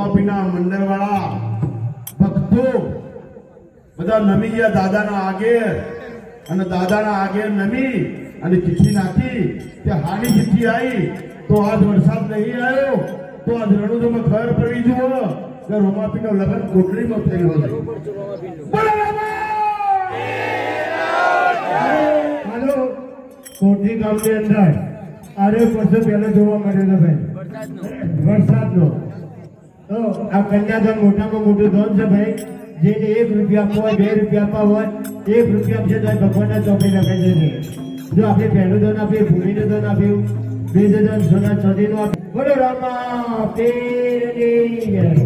રોમાપીના મંડળવાળા ભક્તો બધા નમી ગયા દાદાના આગે અને દાદાના આગે નમી અને ચિઠ્ઠી નાખી કે હાની ચિઠ્ઠી આવી તો આજ વરસાદ નહીં આવ્યો તો આજ રણુદમાં ખબર પડી જુઓ કે રોમાપીનો લગ્ન કોટડીમાં થયેલો હાલો કોટડી ગામની અંદર આરે વર્ષો પહેલા જોવા મળ્યો હતો ભાઈ વરસાદનો તો આ કન્યાદાન મોટામાં મોટું દાન છે ભાઈ જેને 1 રૂપિયા આપવો હોય 2 રૂપિયા આપવા હોય 1 રૂપિયા આપશે તો ભગવાનના ચોપડે લખાઈ જશે જો આપણે પહેલું દાન આપ્યું ભૂમિનું દાન આપ્યું બીજું દાન સોના ચાંદીનું આપ્યું બોલો રામા પીરની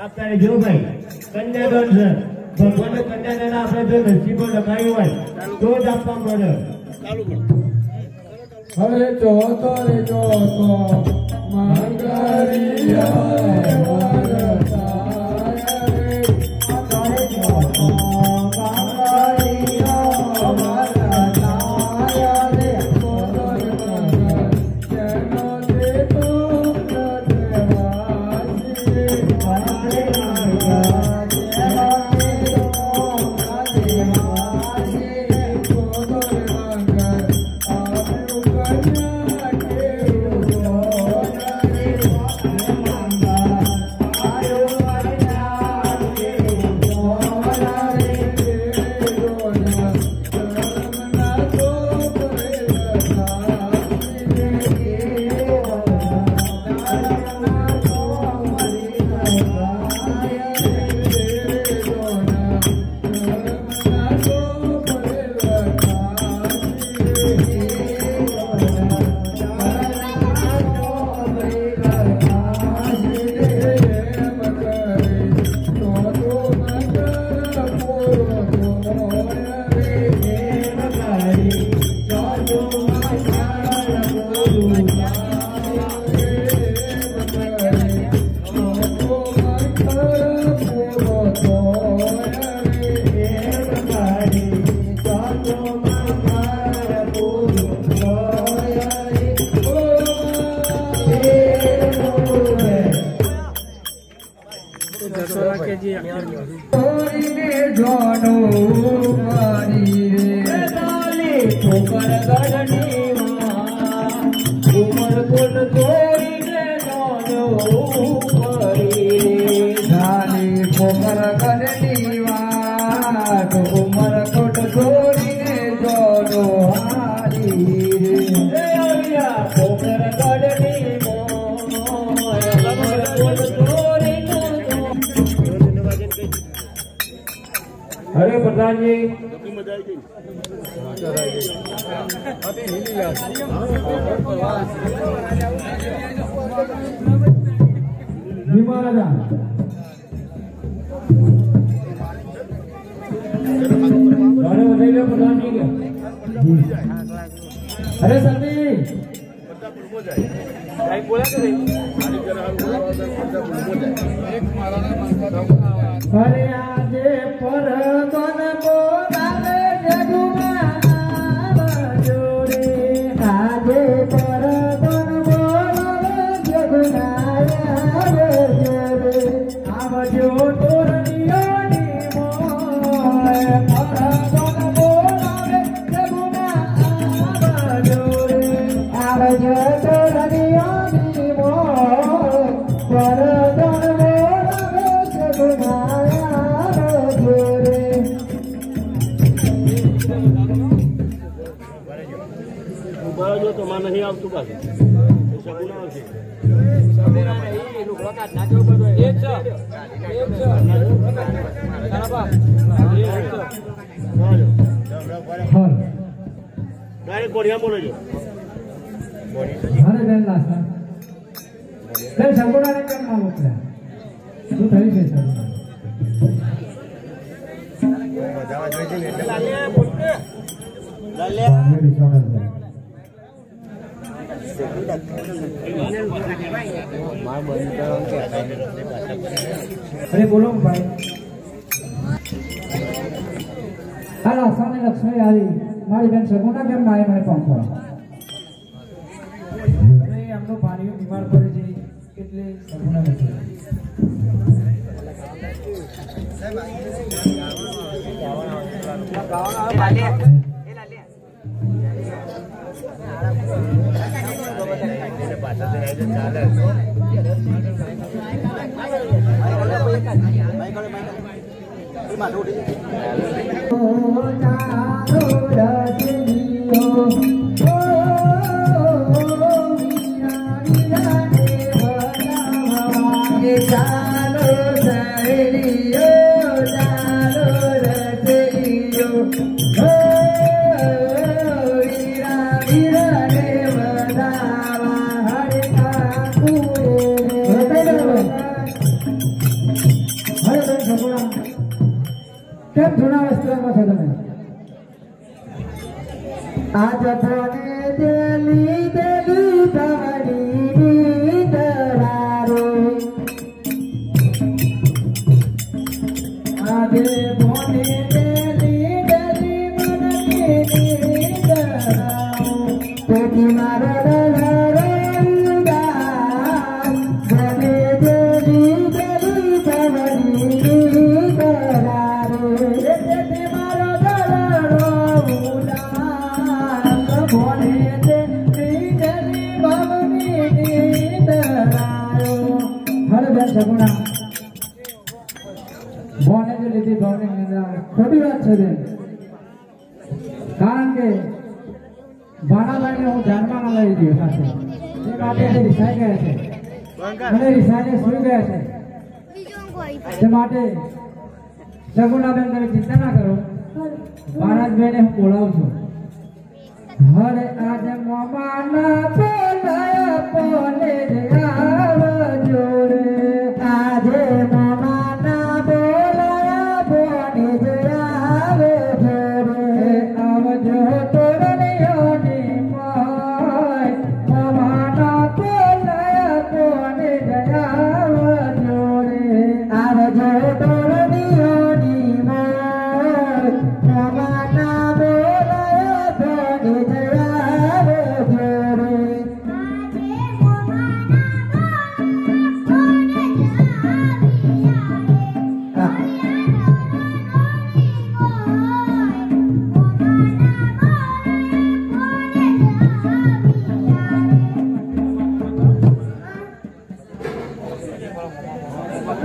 અત્યારે જો ભાઈ કન્યાદાન છે ભગવાનનું કન્યાદાન આપણે જો નસીબો લખાયું હોય તો જ આપવા મળે હરે ચોથો રે ચોથો अरे प्रधान जी महाराजा प्रधान जी अरे सभी अरे आजे पर तन बोलावे जगुमा जोरे आजे पर तन बोलावे जगुमा जोरे आवजो तोरनियोनी मोय पर तन बोलावे जगुमा जोरे आवजो तोरनियोनी मोय पर तन बोलावे जगुमा જો તો માં નહીં આવતું પાછું સગુણા આવશે સગુણા નહીં એનું વખત ના જવું પડે એક છે બરાબર ડાયરેક્ટ કોડિયા બોલો છો અરે બેન લાસ્ટ તે સગુણાને કેમ ના મોકલ્યા શું થઈ છે મજામાં જોઈ છે ને લાલ્યા બોલતે લાલ્યા अरे बोलो भाई हाल सामने लक्ष्मी आई मारी बेन सगुना केम ना મને પંખો અરે આમનો ભાણીઓ બીમાર પડે છે એટલે સગુના નથી કેમ જૂના વસ્ત્રમાં છો તમે? આજ ફોને દેલી દેલી તમારી દરારો આજે ફોને દેલી દેલી મને દરારો કોટી મારો દરારો ફોને દેલી દેલી તમારી દરારો મારો દરારો સગુણા બોને જે લીધી બોને ખોટી વાત છે બેન, કારણ કે ભાણાભાઈને હું ધ્યાનમાં ન લઈ ગયો સાથે એ માટે રિસાઈ ગયા છે અને રિસાઈને સુઈ ગયા છે. તે માટે સગુણાબેન તમે ચિંતા ના કરો, મહારાજભાઈને હું બોલાવું છું. હરે આજે મોમાના બોલાયા પોને આવજો રે, આજે મામાના બોલાયા બોને આવજો રે, આવજો તોરણીઓની માય, મોમાના બોલાયા પોને આવજો રે, આવજો તોરણીઓની મોય, મામાના બોલાયા બોને આવજો રે.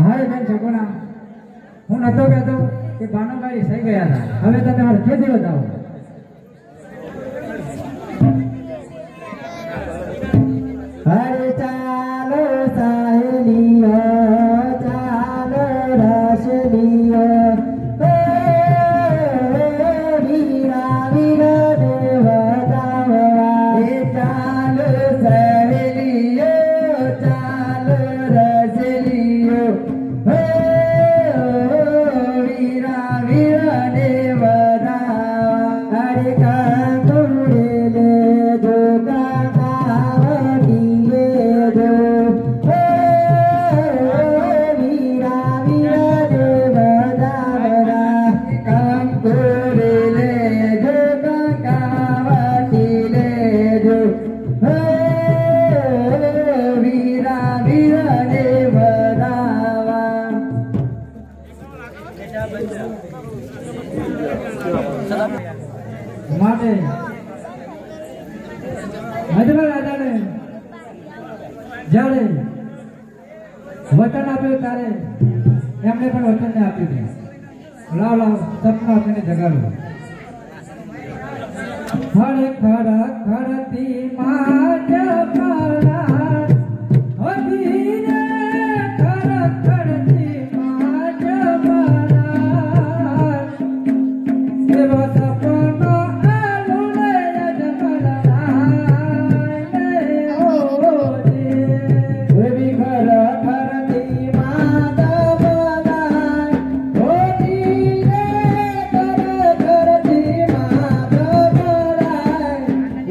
હાય બેન સગુણા, હું નતો કહેતો કે ભાનુભાઈ થઈ ગયા હતા, હવે તમે હરખેથી બતાવો. હરે ચાલો સાહેલીઓ, ચાલો રસલીઓ, વીરા વીરને વધાવવા. ચાલો સાહેલીઓ, ચાલો રસલીઓ, વીરા વીરને વધાવવા. હરે કાંકુડે લેજો, કાંકાવટી લેજો, વીરા વીરને વધાવવા. કાંકુડે લેજો, કાંકાવટી લેજો, વીરા વીરને વધાવવા. માટે હજરા રાજાને જ્યારે વચન આપ્યું ત્યારે એમને પણ વચનને આપ્યું છે. લાવ લાવ સપનું આપીને જગાડો. હરે ખરા ખરતી માજ મારા હજી રે ખર ખરતી માજ મારા એવો સપનો આલો રે અજમરાય હો રે. એવી ઘર ઘરતી માતા બોલાય, હોતી રે ઘર ઘરતી માતા બોલાય.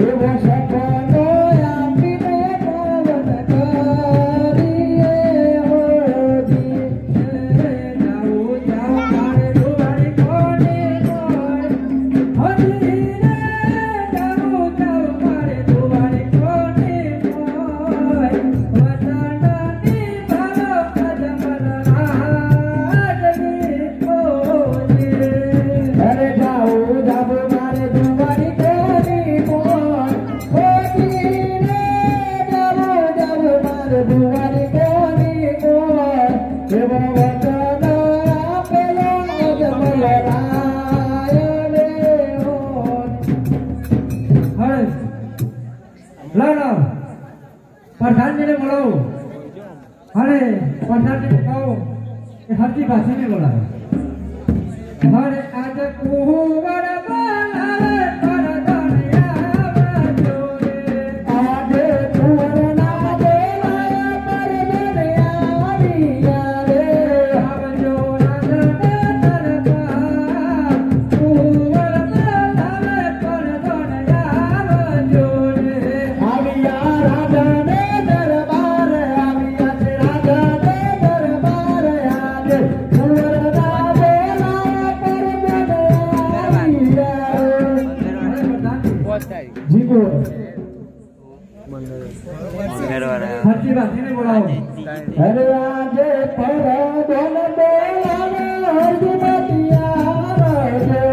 એવો સપનો આપીને પવન કરીએ હોતી. એવા વચન આપેલો અજમલરાયને હવે લાલો પ્રધાનજીને બોલાવો અને પ્રધાનજીને કહો કે હરજી ભાષીને બોલાવો. હરે આજ કુંવર બોલાવે પરધનિયા જોડે આજે કુંવરના બોલાય પરધનિયા રે આવજો રાજા દરબાર કુંવર બોલાવે પરધનિયા જોડે આવ્યા રાજાને દરબાર આવ્યા છે રાજાને દરબાર આજે કુંવરના બોલાય પરધનિયા જીગો હરજી ભાષીને બોલાવો. અરે આજે પરધન બોલાવે હરજીમતિયા રે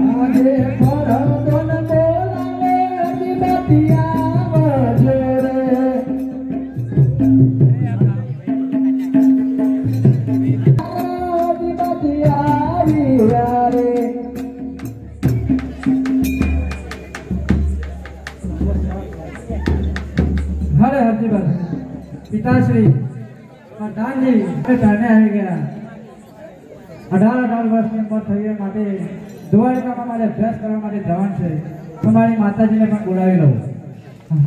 આજે પરધન બોલાવે હરજીમતિયા રે હરે હરજી ભાષી પિતાશ્રી પ્રધાનજી ઘરને આવી ગયા. 18 વર્ષની ઉંમર થઈ એ માટે દ્વારકામાં મારે અભ્યાસ કરવા માટે જવાનું છે. તમારી માતાજીને પણ બોલાવી લઉં.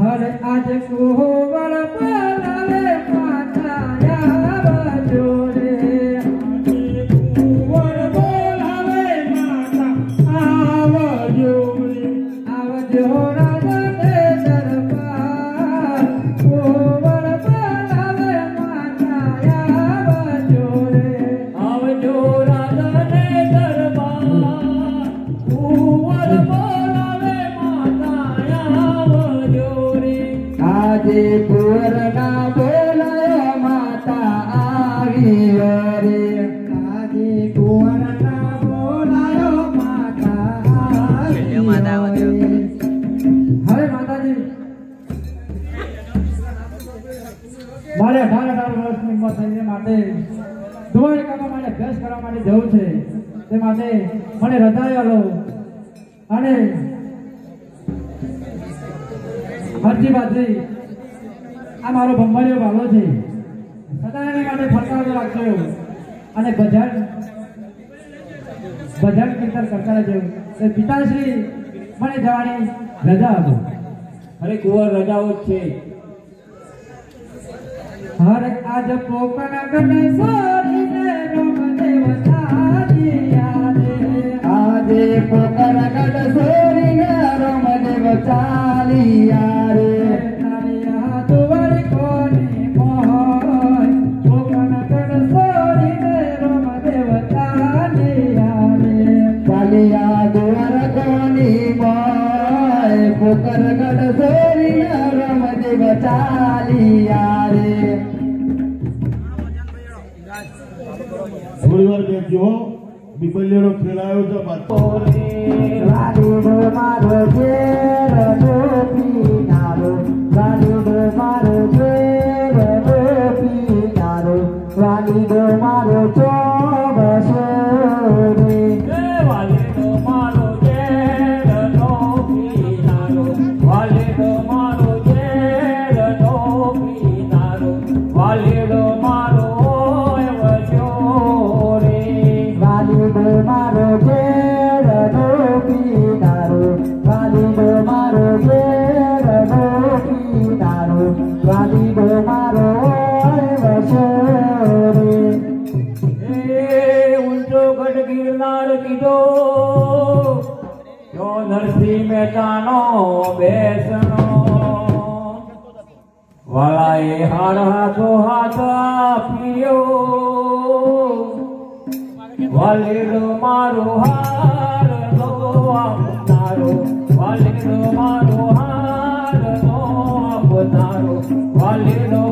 હરે આજે કુંવર બોલાવે માતા જોડે કુંવર બોલાવે માતા આવજો રાજા દરબાર કુંવર બોલાવે માતા જોડે આવજો રાજાને દરબાર કુંવર બોલાવે માતા આવજો રે આજે કુંવરના બોલાય માતા આવ્યો રે આજે કુંવરના બોલાયો માતા આવ્યો રે હવે માતાજી મારે 18 વર્ષની ઉંમર થઈ એ માટે દ્વારકામાં મારે અભ્યાસ કરવા માટે જવું છે. તે માટે મને રજા લો અને હરજી ભાષી આ મારો ભંભારીઓ વાલો છે. સદા એની માટે ફરકાવતો રાખજો અને ભજન કીર્તન કરતા રહેજો. તે પિતાશ્રી મને જવાની રજા આપો. અરે કુંવર રજાઓ જ છે. હર આજ પોકણ ગણ સોરીને રોમદેવ ચાલિયા રે આજે પોકરગઢ સોરીને રમદેવ ચાલિયા રે નારિયા દુવરી કોની મોય પોકણ ગણ સોરીને રોમદેવ ચાલિયા રે ચાલિયા દુવર કોની મોય પોકરગઢ સોરીને રમદેવ ચાલિયા રે થોડી વાર બેસજો. બિબલિયાનો ખેલ આવ્યો છે પાછો. વાલીડો મારો ઘેર ગોપીનારો વાલીડો મારો ઘેર ગોપીનારો વાલીડો મારો ચોબસો રે વાલીડો મારો ઘેર ગોપીનારો વાલીડો મારો ઘેર ગોપીનારો વાલીડો મારો વજો રે વાલીડો મારો ઘેર ગોપીનારો વાલીડો મારો ઘેર ગોપીનારો વાલીડો મારો વસો રે ઊંચો ગઢ ગિરનાર કીધો જો નરસિંહ મહેતાનો બેસનો વાળાએ હાર હાથો હાથ આપ્યો વાલીડો મારો હાર નો આપનારો વાલીડો મારો હાર નો આપનારો વાલીડો